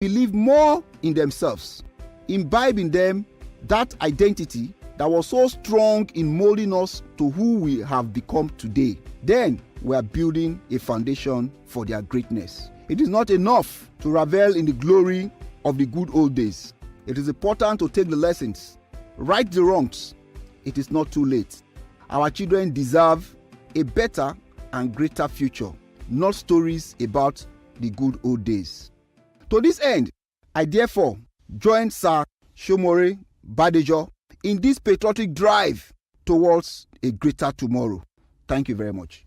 believe more in themselves, imbibe in them that identity that was so strong in molding us to who we have become today, then we are building a foundation for their greatness. It is not enough to revel in the glory of the good old days. It is important to take the lessons, right the wrongs. It is not too late. Our children deserve a better and greater future, not stories about the good old days. To this end, I therefore join Sir Shomore Badejo in this patriotic drive towards a greater tomorrow. Thank you very much.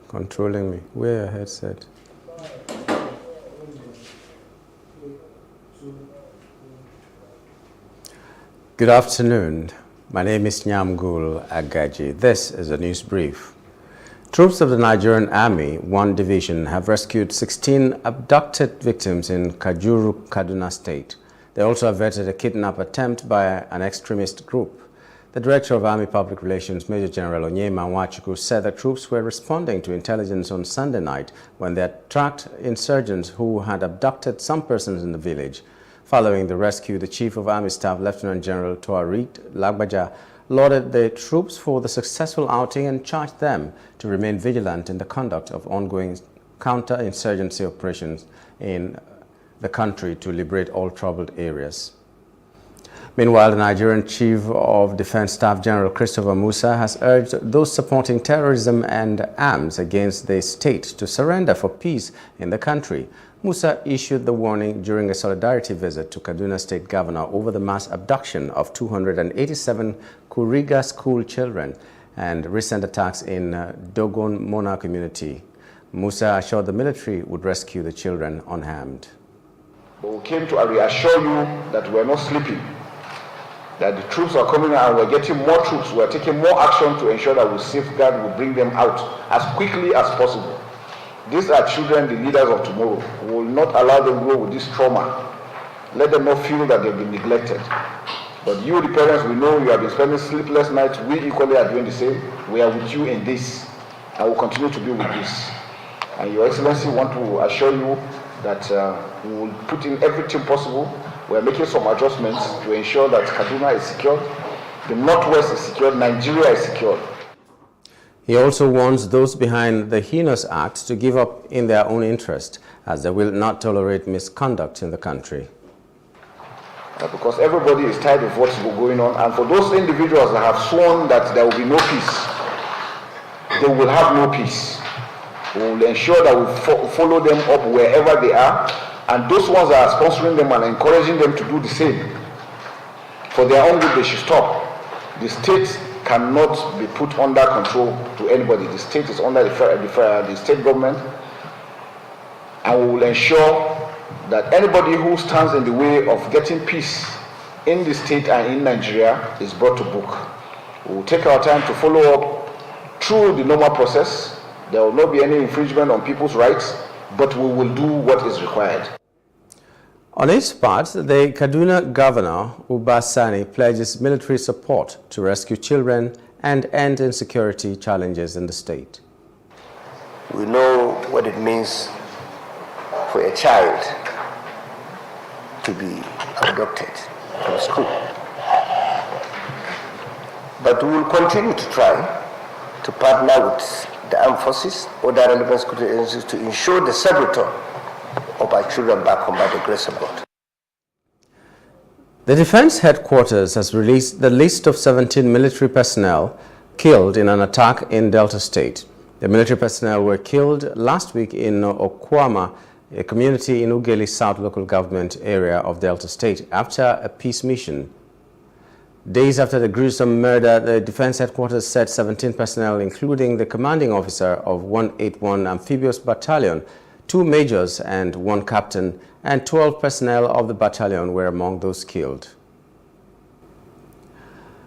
Controlling me. Wear your headset. Good afternoon. My name is Nyamgul Agaji. This is a news brief. Troops of the Nigerian Army, 1 Division, have rescued 16 abducted victims in Kajuru, Kaduna State. They also averted a kidnap attempt by an extremist group. The Director of Army Public Relations, Major General Onyema Nwachukwu, said the troops were responding to intelligence on Sunday night when they tracked insurgents who had abducted some persons in the village. Following the rescue, the Chief of Army Staff, Lieutenant General Toarit Lagbaja, lauded the troops for the successful outing and charged them to remain vigilant in the conduct of ongoing counter-insurgency operations in the country to liberate all troubled areas. Meanwhile, the Nigerian Chief of Defense Staff General Christopher Musa has urged those supporting terrorism and arms against the state to surrender for peace in the country. Musa issued the warning during a solidarity visit to Kaduna State Governor over the mass abduction of 287 Kuriga school children and recent attacks in Dogon Mona community. Musa assured the military would rescue the children unharmed. But we came to reassure you that we're not sleeping, that the troops are coming out and we're getting more troops. We're taking more action to ensure that we safeguard, we bring them out as quickly as possible. These are children, the leaders of tomorrow. We will not allow them to grow with this trauma. Let them not feel that they've been neglected. But you, the parents, we know you have been spending sleepless nights. We equally are doing the same. We are with you in this, and will continue to be with this. And Your Excellency, want to assure you that we will put in everything possible. We are making some adjustments to ensure that Kaduna is secured, the Northwest is secured, Nigeria is secured. He also warns those behind the heinous act to give up in their own interest, as they will not tolerate misconduct in the country. Because everybody is tired of what's going on, and for those individuals that have sworn that there will be no peace, they will have no peace. We will ensure that we follow them up wherever they are, and those ones that are sponsoring them and encouraging them to do the same, for their own good, they should stop. The state cannot be put under control to anybody. The state is under the state government, and we will ensure that anybody who stands in the way of getting peace in the state and in Nigeria is brought to book. We will take our time to follow up through the normal process. There will not be any infringement on people's rights, but we will do what is required. On its part, the Kaduna Governor, Uba Sani, pledges military support to rescue children and end insecurity challenges in the state. We know what it means for a child to be abducted from school. But we will continue to try to partner with the armed forces or the relevant security agencies to ensure the safe return of our children back home by the grace of God. The Defense Headquarters has released the list of 17 military personnel killed in an attack in Delta State. The military personnel were killed last week in Okwama, a community in Ughelli South local government area of Delta State, after a peace mission. Days after the gruesome murder, the Defense Headquarters said 17 personnel, including the commanding officer of 181 Amphibious Battalion, 2 majors and 1 captain, and 12 personnel of the battalion were among those killed.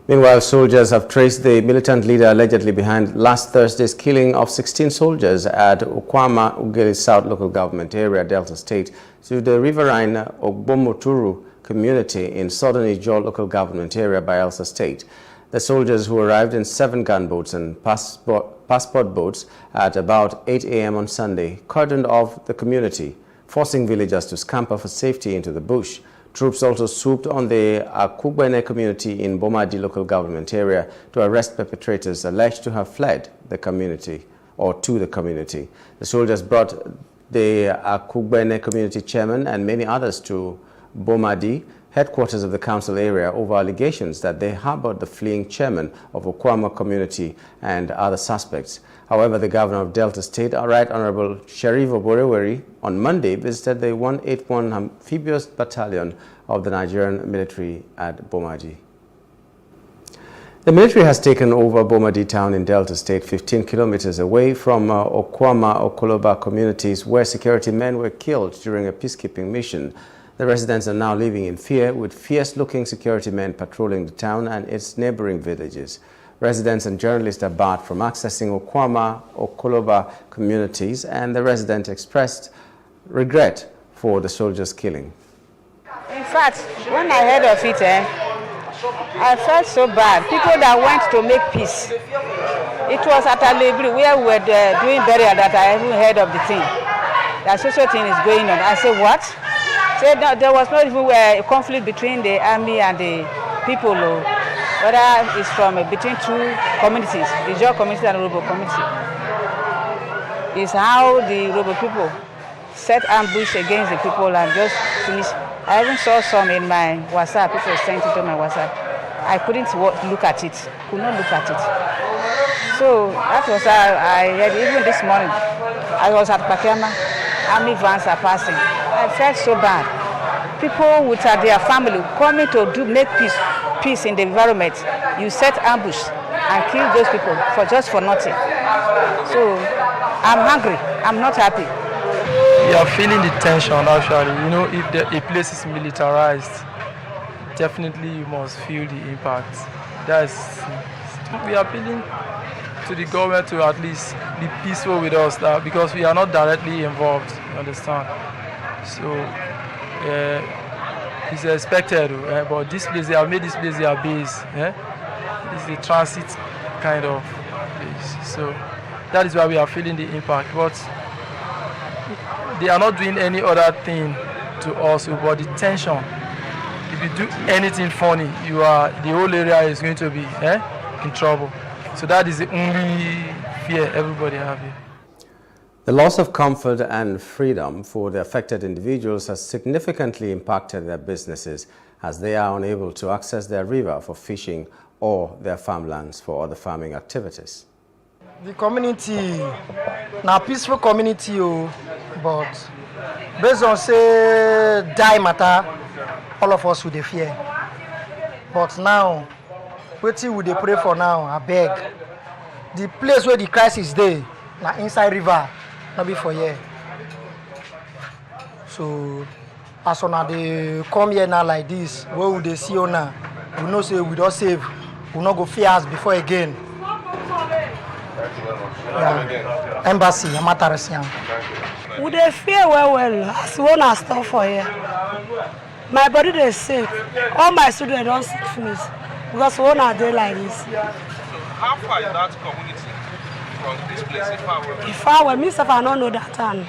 Meanwhile, soldiers have traced the militant leader allegedly behind last Thursday's killing of 16 soldiers at Okwama, Ughelli South local government area, Delta State, to the riverine Ogbomoturu community in southern Ijaw local government area, Bayelsa State. The soldiers, who arrived in 7 gunboats and passport boats at about 8 a.m. on Sunday, cordoned off the community, forcing villagers to scamper for safety into the bush. Troops also swooped on the Akugbene community in Bomadi local government area to arrest perpetrators alleged to have fled the community or to the community. The soldiers brought the Akugbene community chairman and many others to Bomadi, headquarters of the council area, over allegations that they harbored the fleeing chairman of Okwama community and other suspects. However, the governor of Delta State, Right Honorable Sharif Oboreweri, on Monday visited the 181 Amphibious Battalion of the Nigerian military at Bomadi. The military has taken over Bomadi town in Delta State, 15 kilometers away from Okwama, Okoloba communities, where security men were killed during a peacekeeping mission. The residents are now living in fear, with fierce-looking security men patrolling the town and its neighboring villages. Residents and journalists are barred from accessing Okwama, Okoloba communities, and the resident expressed regret for the soldiers' killing. In fact, when I heard of it, I felt so bad. People that went to make peace. It was at Alebri where we were doing burial that I even heard of the thing. That social thing is going on. I said, what? Said no, there was not even a conflict between the army and the people. Whether it's from between 2 communities, the Ijaw community and the Robo community. It's how the Robo people set ambush against the people and just finish. I even saw some in my WhatsApp. People sent it to my WhatsApp. I couldn't look at it. Could not look at it. So that was how I heard. Even this morning, I was at Pakema. Army vans are passing. I felt so bad. People with their family coming to make peace in the environment. You set ambush and kill those people just for nothing. So I'm hungry. I'm not happy. We are feeling the tension actually. You know, if a place is militarized, definitely you must feel the impact. We are appealing to the government to at least be peaceful with us now, because we are not directly involved, you understand? So it's expected, but this place, they have made this place their base. This is a transit kind of place. So that is why we are feeling the impact. But they are not doing any other thing to us, but the tension. If you do anything funny, the whole area is going to be in trouble. So that is the only fear everybody have here. The loss of comfort and freedom for the affected individuals has significantly impacted their businesses, as they are unable to access their river for fishing or their farmlands for other farming activities. The community, now peaceful community, but based on say die matter, all of us would fear. But now, what would they pray for now? I beg. The place where the crisis is there, now inside river, not be for here. So, as soon as they come here now like this, where would they see you now? We know say we don't save, we not go fear us before again. Yeah. Embassy, Amatarasian. We dey fear well, as we want stuff for here. My body is sick. All my students don't sick finish because we want day like this. How far is that community from this place? If I were me, I don't know that time.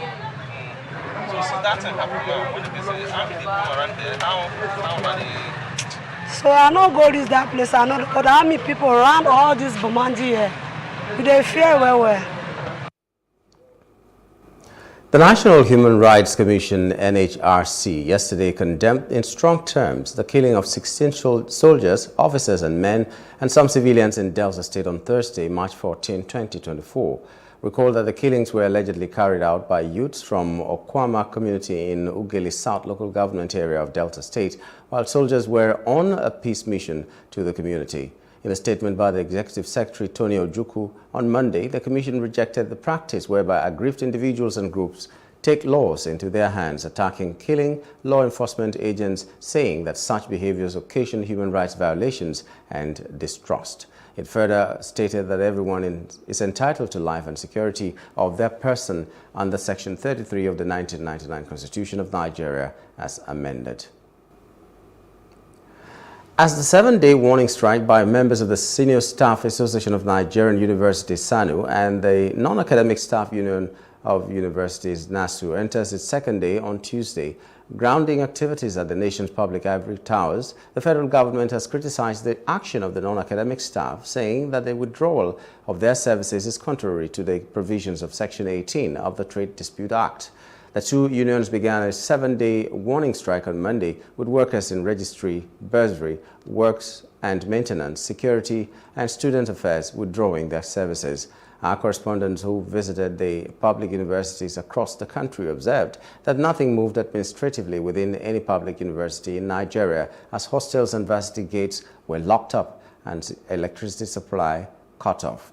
So since that time happened, what did they say? How many people around there? How are they? So I don't go reach that place. I know, but how many people around all this Bomandi here? We dey fear well. The National Human Rights Commission, NHRC, yesterday condemned in strong terms the killing of 16 soldiers, officers and men, and some civilians in Delta State on Thursday, March 14, 2024. Recall that the killings were allegedly carried out by youths from Okwama community in Ughelli South local government area of Delta State, while soldiers were on a peace mission to the community. In a statement by the Executive Secretary Tony Ojukwu on Monday, the Commission rejected the practice whereby aggrieved individuals and groups take laws into their hands, attacking, killing law enforcement agents, saying that such behaviors occasion human rights violations and distrust. It further stated that everyone is entitled to life and security of their person under Section 33 of the 1999 Constitution of Nigeria as amended. As the 7-day warning strike by members of the Senior Staff Association of Nigerian Universities, SANU, and the Non-Academic Staff Union of Universities, NASU, enters its second day on Tuesday, grounding activities at the nation's public ivory towers, the federal government has criticized the action of the non-academic staff, saying that the withdrawal of their services is contrary to the provisions of Section 18 of the Trade Dispute Act. The two unions began a 7-day warning strike on Monday with workers in registry, bursary, works and maintenance, security and student affairs withdrawing their services. Our correspondents who visited the public universities across the country observed that nothing moved administratively within any public university in Nigeria as hostels and varsity gates were locked up and electricity supply cut off.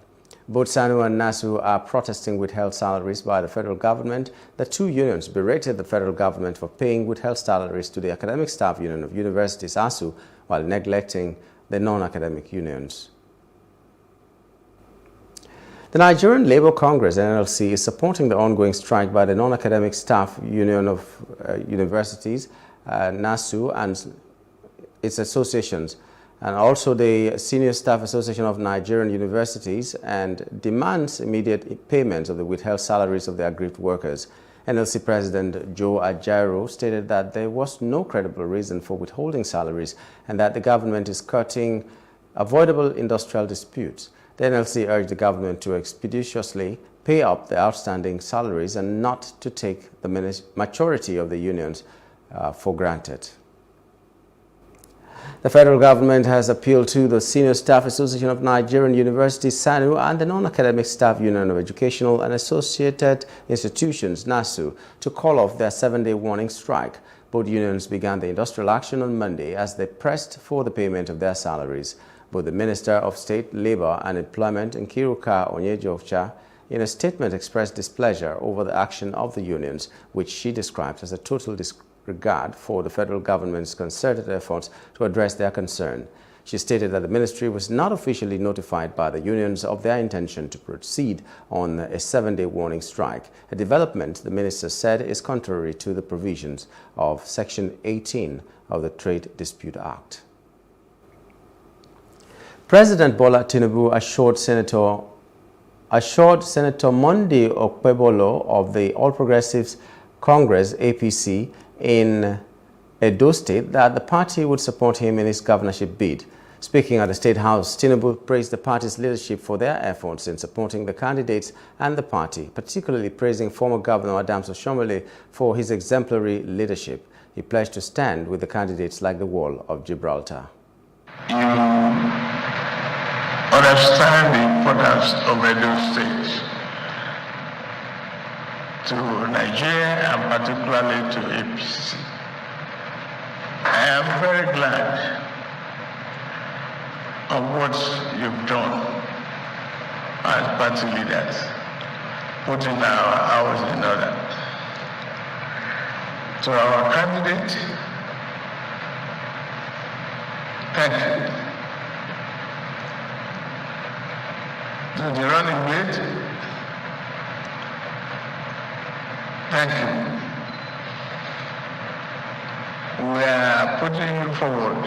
Both SANU and NASU are protesting withheld salaries by the federal government. The two unions berated the federal government for paying withheld salaries to the Academic Staff Union of Universities, ASU, while neglecting the non-academic unions. The Nigerian Labour Congress, NLC, is supporting the ongoing strike by the Non-Academic Staff Union of Universities, NASU, and its associations, and also the Senior Staff Association of Nigerian Universities, and demands immediate payment of the withheld salaries of the aggrieved workers. NLC President Joe Ajaero stated that there was no credible reason for withholding salaries and that the government is cutting avoidable industrial disputes. The NLC urged the government to expeditiously pay up the outstanding salaries and not to take the maturity of the unions for granted. The federal government has appealed to the Senior Staff Association of Nigerian Universities, SANU, and the Non-Academic Staff Union of Educational and Associated Institutions, NASU, to call off their 7-day warning strike. Both unions began the industrial action on Monday as they pressed for the payment of their salaries. Both the Minister of State, Labour and Employment, Nkiruka Onyejiocha, in a statement expressed displeasure over the action of the unions, which she described as a total disregard for the federal government's concerted efforts to address their concern. She stated that the ministry was not officially notified by the unions of their intention to proceed on a 7-day warning strike, a development the minister said is contrary to the provisions of Section 18 of the Trade Dispute Act. President Bola Tinubu assured Senator Monday Okpebholo of the All Progressives Congress (APC) in Edo State that the party would support him in his governorship bid. Speaking at the State House, Tinubu praised the party's leadership for their efforts in supporting the candidates and the party, particularly praising former Governor Adams Oshomole for his exemplary leadership. He pledged to stand with the candidates like the Wall of Gibraltar. Understand the importance of Edo State to Nigeria and particularly to APC. I am very glad of what you've done as party leaders, putting our house in order. To our candidate, thank you. To the running mate, thank you. We are putting you forward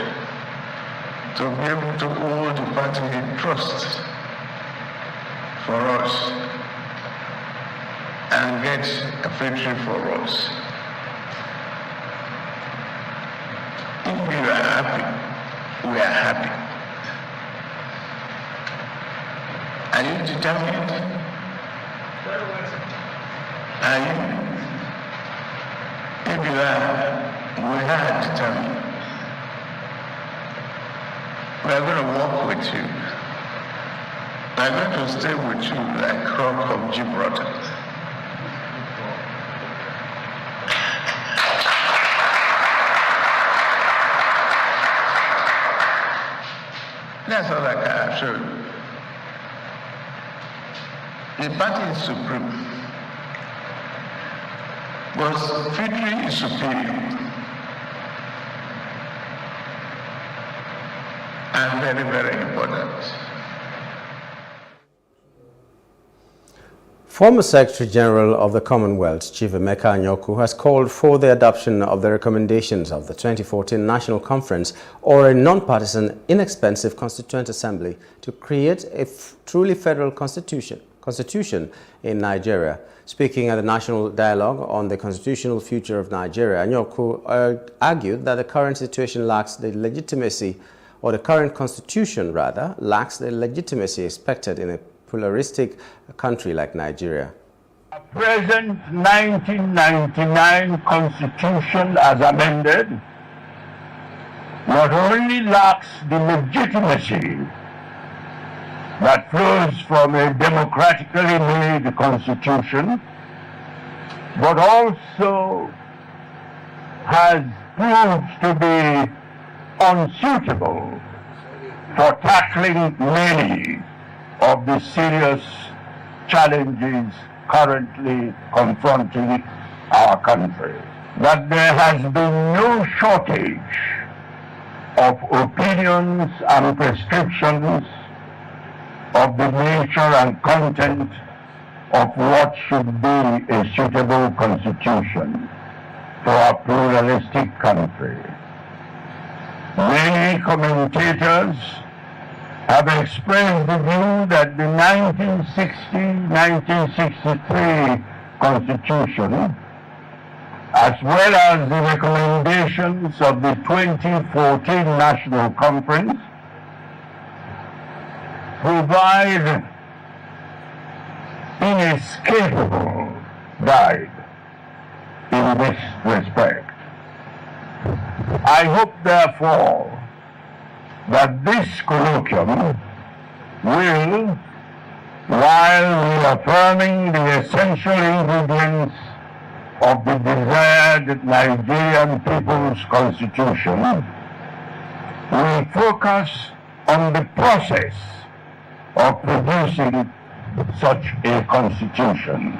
to be able to hold the party in trust for us and get a victory for us. If you are happy, we are happy. Are you determined? Are you? If you are, we are determined. We are going to walk with you. We are going to stay with you like Rock of Gibraltar. That's all I can assure you. The party is supreme, but victory is superior. And very, very important. Former Secretary General of the Commonwealth, Chief Emeka Anyaoku, has called for the adoption of the recommendations of the 2014 National Conference or a non-partisan, inexpensive Constituent Assembly to create a truly federal constitution in Nigeria. Speaking at the National Dialogue on the Constitutional Future of Nigeria, Anyaoku argued that the current situation lacks the legitimacy, or the current constitution rather, lacks the legitimacy expected in a pluralistic country like Nigeria. The present 1999 Constitution as amended not only lacks the legitimacy that flows from a democratically made constitution, but also has proved to be unsuitable for tackling many of the serious challenges currently confronting our country. That there has been no shortage of opinions and prescriptions of the nature and content of what should be a suitable constitution for a pluralistic country. Many commentators have expressed the view that the 1960-1963 Constitution, as well as the recommendations of the 2014 National Conference, provide inescapable guide in this respect. I hope, therefore, that this colloquium will, while reaffirming the essential ingredients of the desired Nigerian People's Constitution, will focus on the process of producing such a constitution.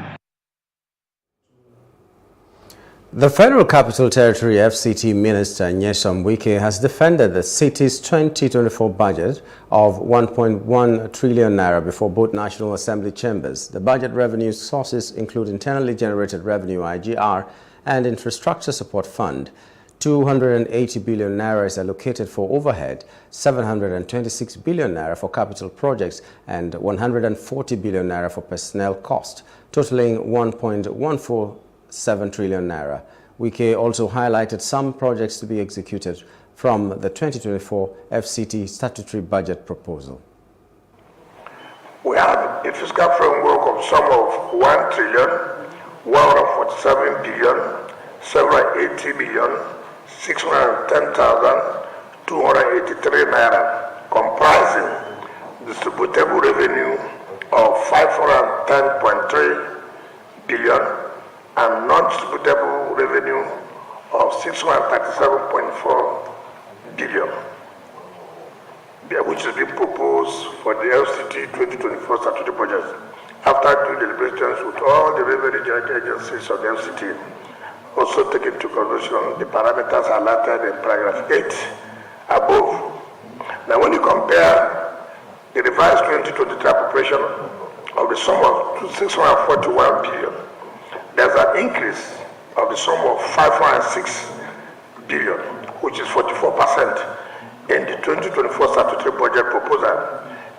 The Federal Capital Territory FCT Minister Nyesom Wike has defended the city's 2024 budget of 1.1 trillion naira before both National Assembly chambers. The budget revenue sources include internally generated revenue (IGR) and infrastructure support fund. 280 billion naira is allocated for overhead, 726 billion naira for capital projects, and 140 billion naira for personnel cost, totaling 1.147 trillion naira. Wike also highlighted some projects to be executed from the 2024 FCT statutory budget proposal. We have a fiscal framework of sum of 1 trillion, 147 billion, 780 million, 610,283 naira, comprising distributable revenue of 510.3 billion and non-distributable revenue of 637.4 billion, which is being proposed for the FCT 2024 statutory budget after due deliberations with all the revenue generating agencies of the FCT. Also take into consideration the parameters highlighted in paragraph 8 above. Now when you compare the revised 2023 appropriation of the sum of 641 billion, there's an increase of the sum of 506 billion, which is 44% in the 2024 statutory budget proposal.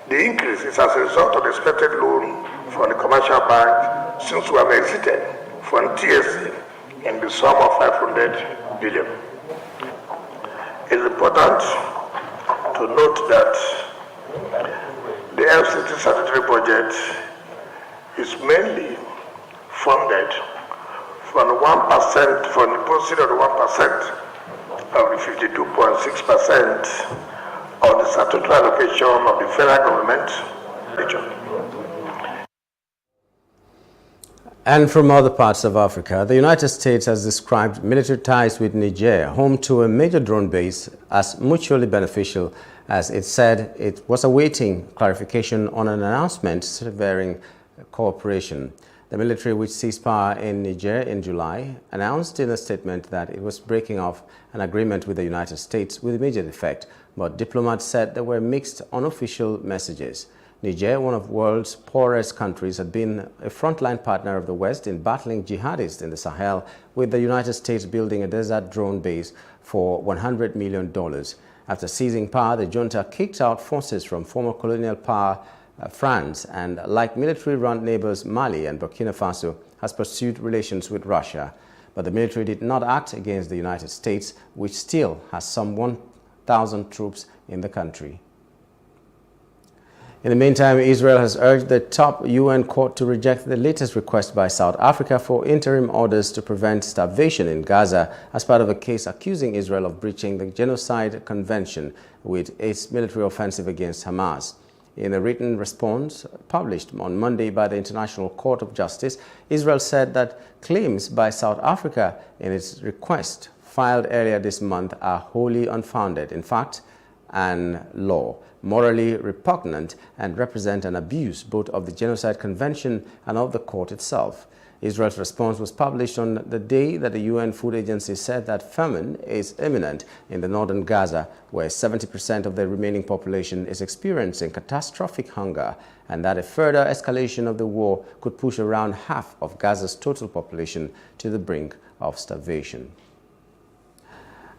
The increase is as a result of the expected loan from the commercial bank since we have exited from TSC in the sum of 500 billion. It's important to note that the FCT statutory budget is mainly funded from 1%, from the proceeds of the 1% of the 52.6% of the statutory allocation of the federal government. And from other parts of Africa, the United States has described military ties with Niger, home to a major drone base, as mutually beneficial, as it said it was awaiting clarification on an announcement severing cooperation. The military, which seized power in Niger in July, announced in a statement that it was breaking off an agreement with the United States with immediate effect, but diplomats said there were mixed unofficial messages. Niger, one of the world's poorest countries, had been a frontline partner of the West in battling jihadists in the Sahel, with the United States building a desert drone base for $100 million. After seizing power, the junta kicked out forces from former colonial power France, and like military-run neighbors Mali and Burkina Faso, has pursued relations with Russia. But the military did not act against the United States, which still has some 1,000 troops in the country. In the meantime, Israel has urged the top UN court to reject the latest request by South Africa for interim orders to prevent starvation in Gaza as part of a case accusing Israel of breaching the Genocide Convention with its military offensive against Hamas. In a written response published on Monday by the International Court of Justice, Israel said that claims by South Africa in its request filed earlier this month are wholly unfounded. In fact, and law, morally repugnant, and represent an abuse both of the Genocide Convention and of the court itself. Israel's response was published on the day that the UN Food Agency said that famine is imminent in the northern Gaza, where 70% of the remaining population is experiencing catastrophic hunger, and that a further escalation of the war could push around half of Gaza's total population to the brink of starvation.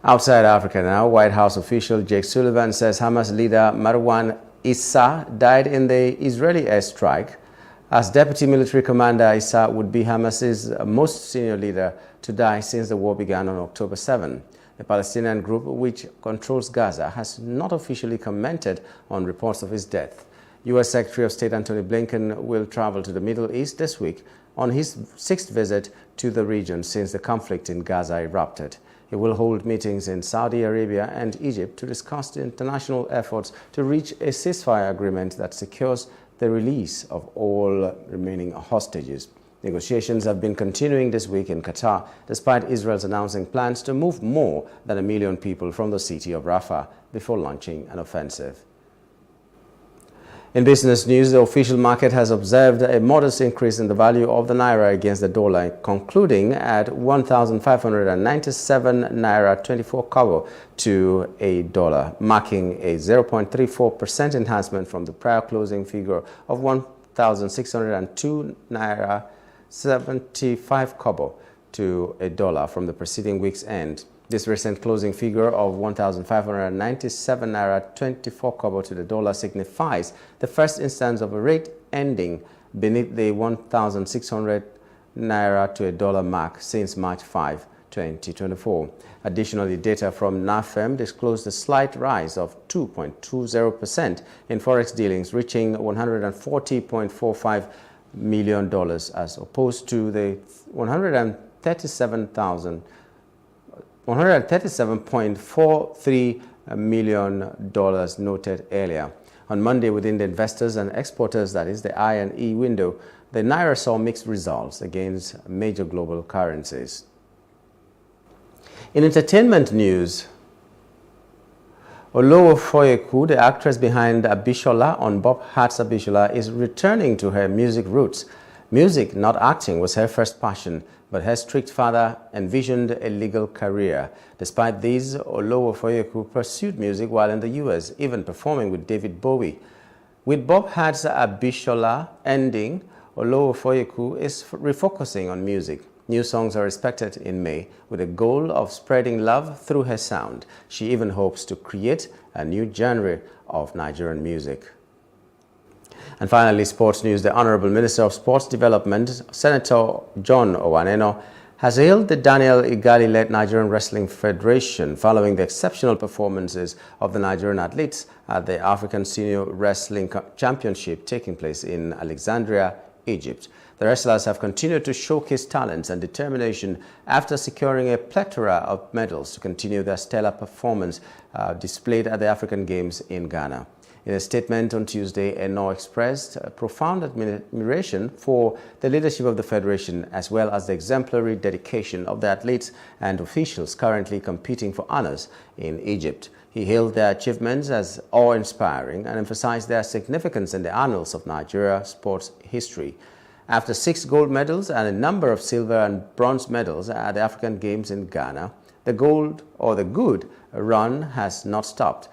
Outside Africa now, White House official Jake Sullivan says Hamas leader Marwan Issa died in the Israeli airstrike. As Deputy Military Commander, Issa would be Hamas's most senior leader to die since the war began on October 7. The Palestinian group, which controls Gaza, has not officially commented on reports of his death. U.S. Secretary of State Antony Blinken will travel to the Middle East this week on his 6th visit to the region since the conflict in Gaza erupted. He will hold meetings in Saudi Arabia and Egypt to discuss the international efforts to reach a ceasefire agreement that secures the release of all remaining hostages. Negotiations have been continuing this week in Qatar, despite Israel's announcing plans to move more than 1 million people from the city of Rafah before launching an offensive. In business news, the official market has observed a modest increase in the value of the naira against the dollar, concluding at 1,597 naira 24 kobo to a dollar, marking a 0.34% enhancement from the prior closing figure of 1,602 naira 75 kobo to a dollar from the preceding week's end. This recent closing figure of 1,597 naira 24 kobo to the dollar signifies the first instance of a rate ending beneath the 1,600 naira to a dollar mark since March 5, 2024. Additionally, data from NAFEM disclosed a slight rise of 2.20% in forex dealings, reaching $140.45 million as opposed to the $137.43 million noted earlier. On Monday, within the investors and exporters, that is the I&E window, the naira saw mixed results against major global currencies. In entertainment news, Olowo Foyeku, the actress behind Abishola on Bob Hearts Abishola, is returning to her music roots. Music, not acting, was her first passion, but her strict father envisioned a legal career. Despite this, Olowo Foyeku pursued music while in the U.S., even performing with David Bowie. With Bob Hearts Abishola ending, Olowo Foyeku is refocusing on music. New songs are expected in May with a goal of spreading love through her sound. She even hopes to create a new genre of Nigerian music. And finally, sports news. The Honorable Minister of Sports Development, Senator John Owaneno, has hailed the Daniel Igali-led Nigerian Wrestling Federation following the exceptional performances of the Nigerian athletes at the African Senior Wrestling Championship taking place in Alexandria, Egypt. The wrestlers have continued to showcase talents and determination after securing a plethora of medals to continue their stellar performance displayed at the African Games in Ghana. In a statement on Tuesday, Eno expressed profound admiration for the leadership of the Federation as well as the exemplary dedication of the athletes and officials currently competing for honors in Egypt. He hailed their achievements as awe-inspiring and emphasized their significance in the annals of Nigeria sports history. After 6 gold medals and a number of silver and bronze medals at the African Games in Ghana, the good run has not stopped.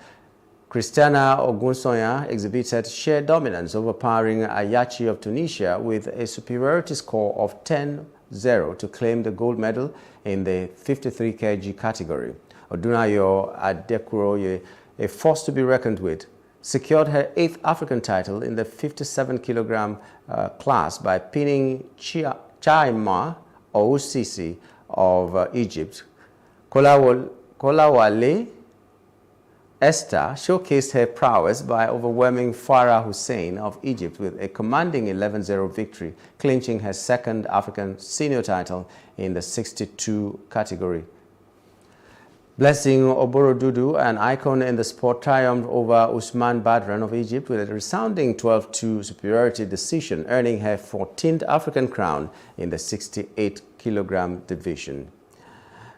Christiana Ogunsoya exhibited sheer dominance, overpowering Ayachi of Tunisia with a superiority score of 10-0 to claim the gold medal in the 53 kg category. Odunayo Adekuroye, a force to be reckoned with, secured her 8th African title in the 57 kg class by pinning Chaima Ousisi of Egypt. Kolawale Esther showcased her prowess by overwhelming Farah Hussein of Egypt with a commanding 11-0 victory, clinching her 2nd African senior title in the 62 category. Blessing Oborodudu, an icon in the sport, triumphed over Usman Badran of Egypt with a resounding 12-2 superiority decision, earning her 14th African crown in the 68 kg division.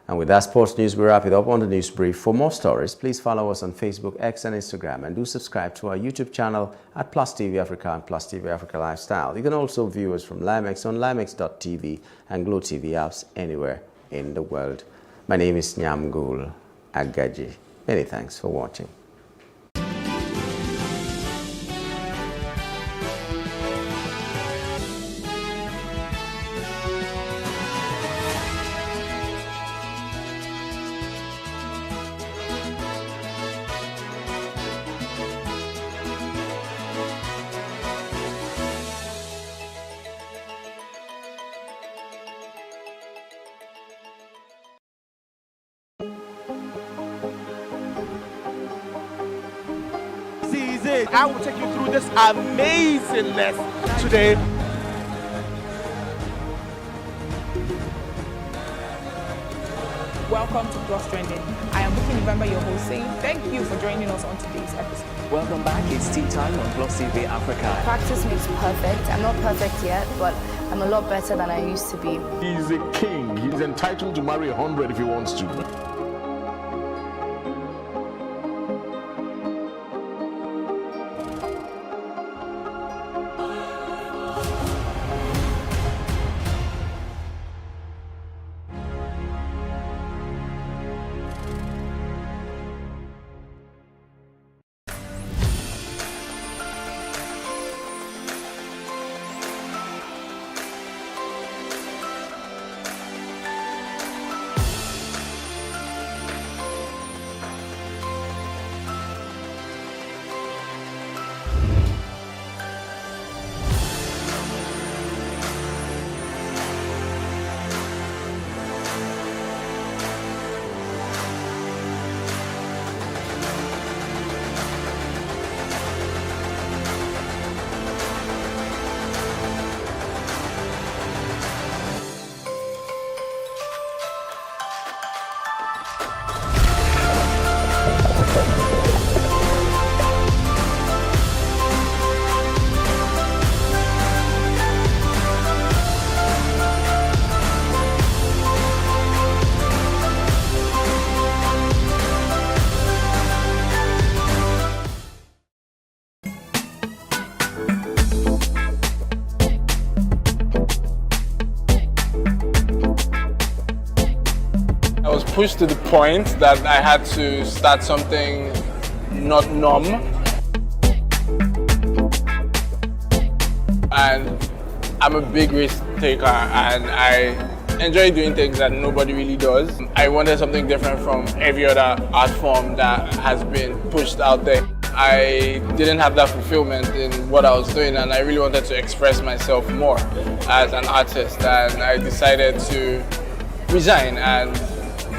And with that sports news, we wrap it up on the News Brief. For more stories, please follow us on Facebook, X, and Instagram, and do subscribe to our YouTube channel at Plus TV Africa and Plus TV Africa Lifestyle. You can also view us from Limex on limex.tv and Glow TV apps anywhere in the world. My name is Nyamgul Agaji. Many thanks for watching. I will take you through this amazing lesson today. Welcome to Plus Trending. I am Buki November, your host, saying thank you for joining us on today's episode. Welcome back. It's tea time on Plus TV Africa. Practice makes perfect. I'm not perfect yet, but I'm a lot better than I used to be. He's a king. He's entitled to marry 100 if he wants to. Pushed to the point that I had to start something not numb. And I'm a big risk taker and I enjoy doing things that nobody really does. I wanted something different from every other art form that has been pushed out there. I didn't have that fulfillment in what I was doing and I really wanted to express myself more as an artist, and I decided to resign and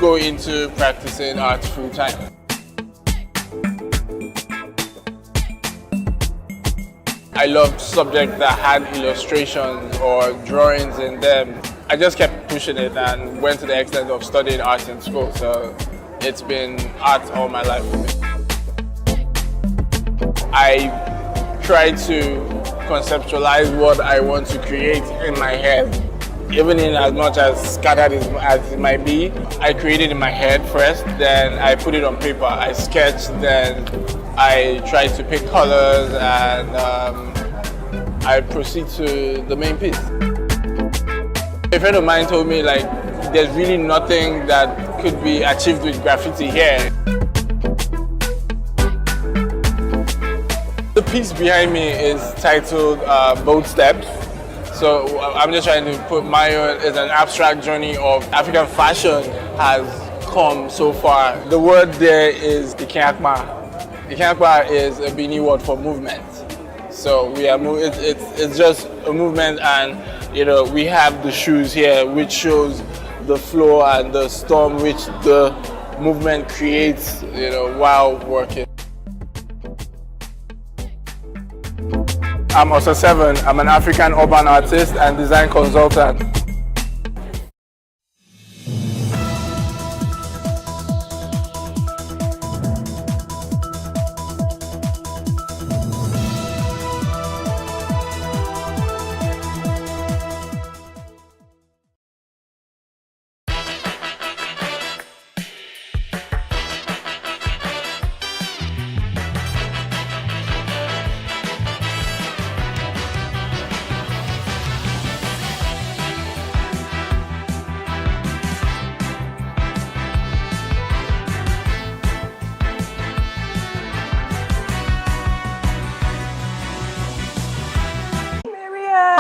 go into practicing art full time. I loved subjects that had illustrations or drawings in them. I just kept pushing it and went to the extent of studying art in school. So it's been art all my life for me. I try to conceptualize what I want to create in my head. Even in as much as scattered as it might be, I create it in my head first, then I put it on paper. I sketch, then I try to pick colors, and I proceed to the main piece. A friend of mine told me, like, there's really nothing that could be achieved with graffiti here. The piece behind me is titled Bold Steps. So I'm just trying to put my own as an abstract journey of African fashion has come so far. The word there is Ikeakpa. Ikeakpa is a Bini word for movement. So we are it's just a movement, and we have the shoes here, which shows the flow and the storm which the movement creates, while working. I'm Osa 7. I'm an African urban artist and design consultant.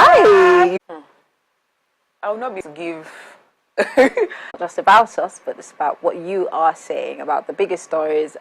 Hi. I will not be to give just about us, but it's about what you are saying about the biggest stories